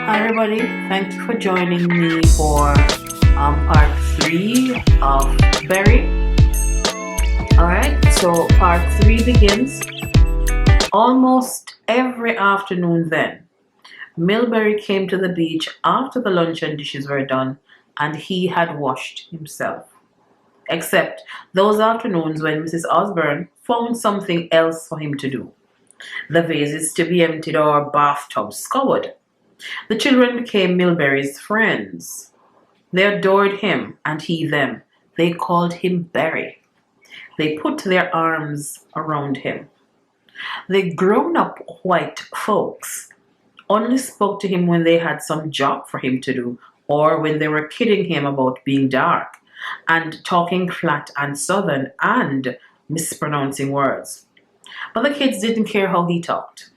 Hi everybody, thank you for joining me for part 3 of Berry. Alright, so part 3 begins. Almost every afternoon then, Milbury came to the beach after the luncheon dishes were done and he had washed himself. Except those afternoons when Mrs. Osborne found something else for him to do. The vases to be emptied or bathtubs scoured. The children became Milbury's friends. They adored him and he them. They called him Berry. They put their arms around him. The grown-up white folks only spoke to him when they had some job for him to do or when they were kidding him about being dark and talking flat and southern and mispronouncing words. But the kids didn't care how he talked.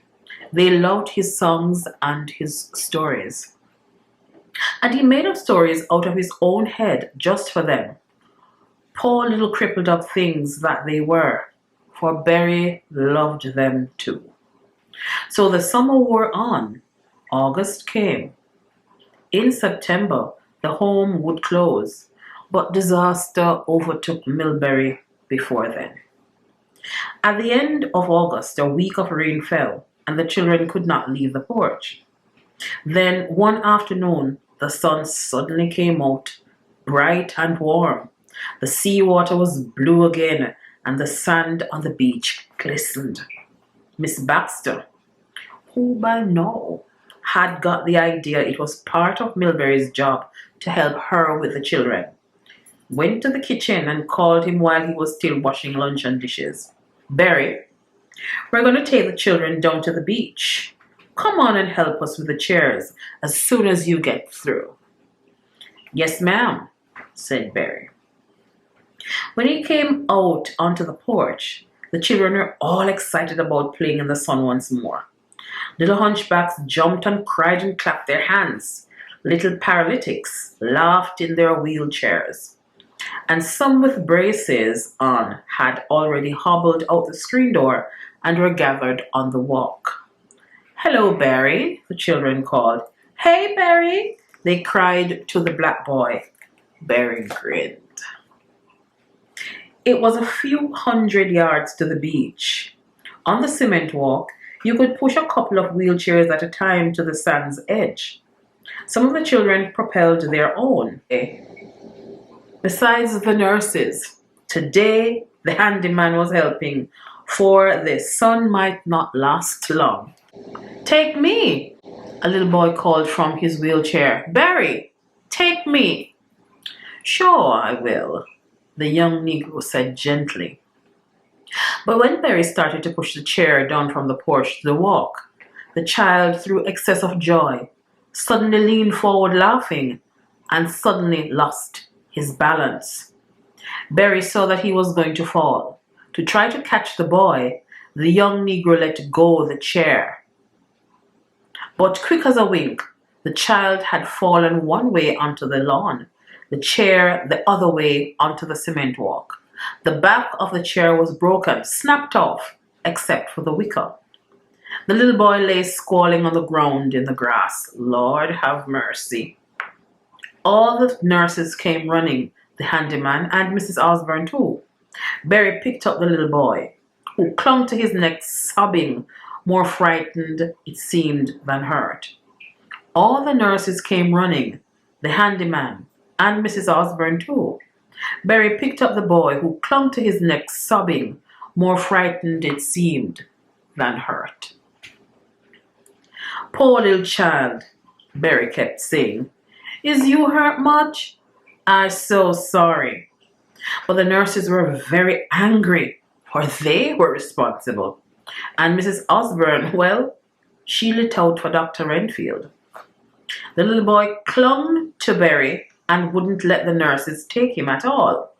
They loved his songs and his stories. And he made up stories out of his own head just for them. Poor little crippled up things that they were, for Berry loved them too. So the summer wore on. August came. In September, the home would close, but disaster overtook Milbury before then. At the end of August, a week of rain fell, and the children could not leave the porch. Then one afternoon, the sun suddenly came out, bright and warm. The sea water was blue again, and the sand on the beach glistened. Miss Baxter, who by now had got the idea it was part of Milbury's job to help her with the children, went to the kitchen and called him while he was still washing luncheon dishes. Berry, we're going to take the children down to the beach. Come on and help us with the chairs as soon as you get through. Yes, ma'am, said Berry. When he came out onto the porch, the children were all excited about playing in the sun once more. Little hunchbacks jumped and cried and clapped their hands. Little paralytics laughed in their wheelchairs. And some with braces on had already hobbled out the screen door and were gathered on the walk. Hello, Berry, the children called. Hey, Berry, they cried to the black boy. Berry grinned. It was a few hundred yards to the beach. On the cement walk, you could push a couple of wheelchairs at a time to the sand's edge. Some of the children propelled their own. Besides the nurses, today the handyman was helping, for the sun might not last long. Take me, a little boy called from his wheelchair. Berry, take me. Sure, I will, the young Negro said gently. But when Berry started to push the chair down from the porch to the walk, the child, through excess of joy, suddenly leaned forward laughing and suddenly lost his balance. Berry saw that he was going to fall. To try to catch the boy, the young Negro let go the chair. But quick as a wink, the child had fallen one way onto the lawn, the chair the other way onto the cement walk. The back of the chair was broken, snapped off, except for the wicker. The little boy lay squalling on the ground in the grass. Lord have mercy. All the nurses came running, the handyman and Mrs. Osborne too. Berry picked up the little boy, who clung to his neck sobbing, more frightened, it seemed, than hurt. All the nurses came running, the handyman and Mrs. Osborne too. Berry picked up the boy, who clung to his neck sobbing, more frightened, it seemed, than hurt. Poor little child, Berry kept saying. Is you hurt much? I'm so sorry. But the nurses were very angry, for they were responsible. And Mrs. Osborne, well, she lit out for Dr. Renfield. The little boy clung to Berry and wouldn't let the nurses take him at all.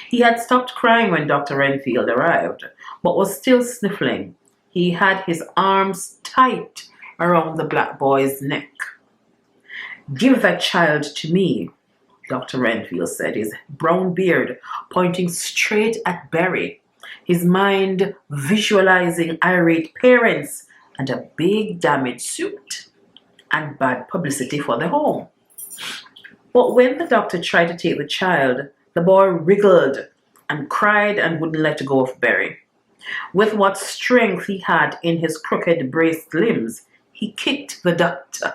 He had stopped crying when Dr. Renfield arrived, but was still sniffling. He had his arms tight around the black boy's neck. Give that child to me, Dr. Renfield said, his brown beard pointing straight at Berry, his mind visualizing irate parents and a big damaged suit. and bad publicity for the home. But when the doctor tried to take the child, the boy wriggled and cried and wouldn't let go of Barry. With what strength he had in his crooked braced limbs, he kicked the doctor.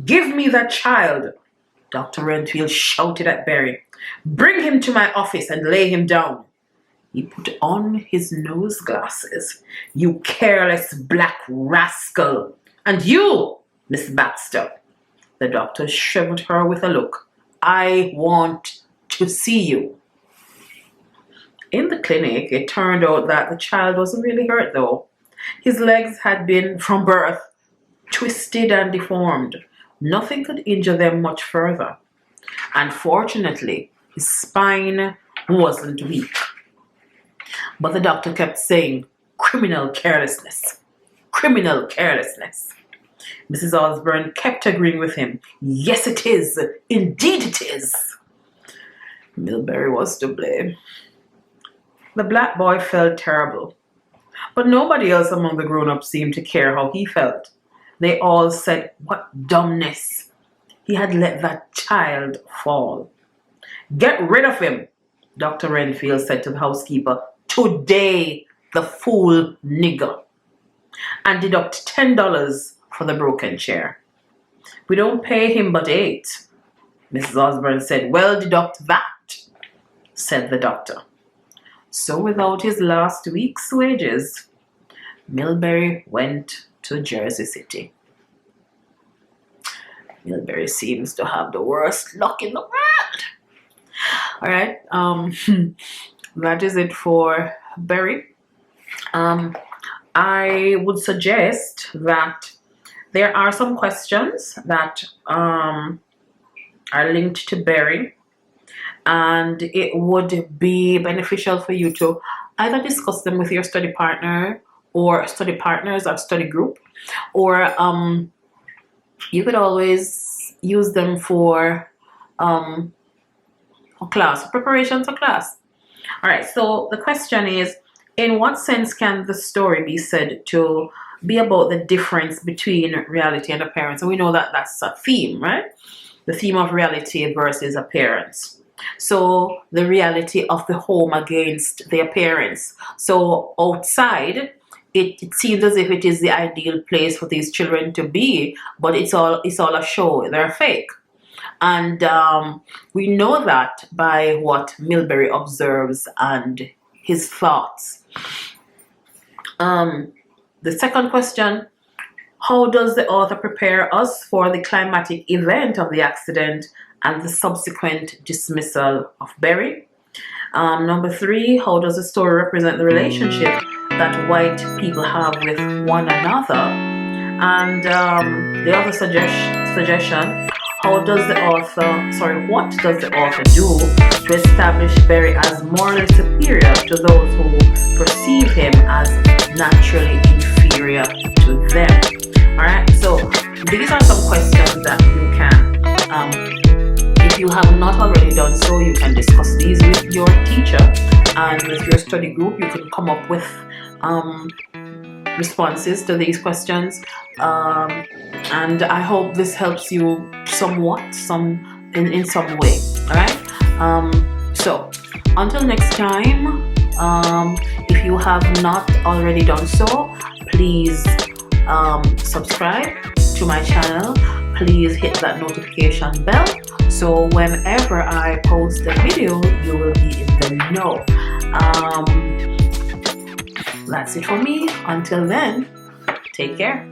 "Give me that child!" Dr. Renfield shouted at Barry. "Bring him to my office and lay him down." He put on his nose glasses. "You careless black rascal! And you, Miss Baxter!" The doctor shriveled her with a look. "I want to see you." In the clinic, it turned out that the child wasn't really hurt though. His legs had been, from birth, twisted and deformed. Nothing could injure them much further. And fortunately, his spine wasn't weak. But the doctor kept saying, "Criminal carelessness, criminal carelessness." Mrs. Osborne kept agreeing with him. "Yes, it is. Indeed it is." Milbury was to blame. The black boy felt terrible, but nobody else among the grown-ups seemed to care how he felt. They all said, "What dumbness! He had let that child fall." "Get rid of him," Dr. Renfield said to the housekeeper. "Today, the fool nigger. And deduct $10 for the broken chair." "We don't pay him but $8. Mrs. Osborne said. "Well, deduct that," said the doctor. So without his last week's wages, Milbury went to Jersey City. Milbury seems to have the worst luck in the world. All right, that is it for Barry. I would suggest that there are some questions that are linked to Barry, and it would be beneficial for you to either discuss them with your study partner or study partners or study group, or you could always use them for class, preparation for class. All right, so the question is, in what sense can the story be said to be about the difference between reality and appearance? And we know that that's a theme, right? The theme of reality versus appearance. So the reality of the home against the appearance. So outside, it seems as if it is the ideal place for these children to be, but it's all a show. They're fake. And we know that by what Milbury observes and his thoughts. The second question, how does the author prepare us for the climatic event of the accident and the subsequent dismissal of Barry? Number 3, how does the story represent the relationship that white people have with one another? And the other suggestion, what does the author do to establish Barry as morally superior to those who perceive him as naturally inferior to them? Alright, so these are some questions that you can, if you have not already done so, you can discuss these with your teacher and with your study group. You can come up with responses to these questions, and I hope this helps you somewhat, in some way. All right. So until next time, if you have not already done so, please subscribe to my channel. Please hit that notification bell, so whenever I post a video, you will be in the know. That's it for me. Until then, take care.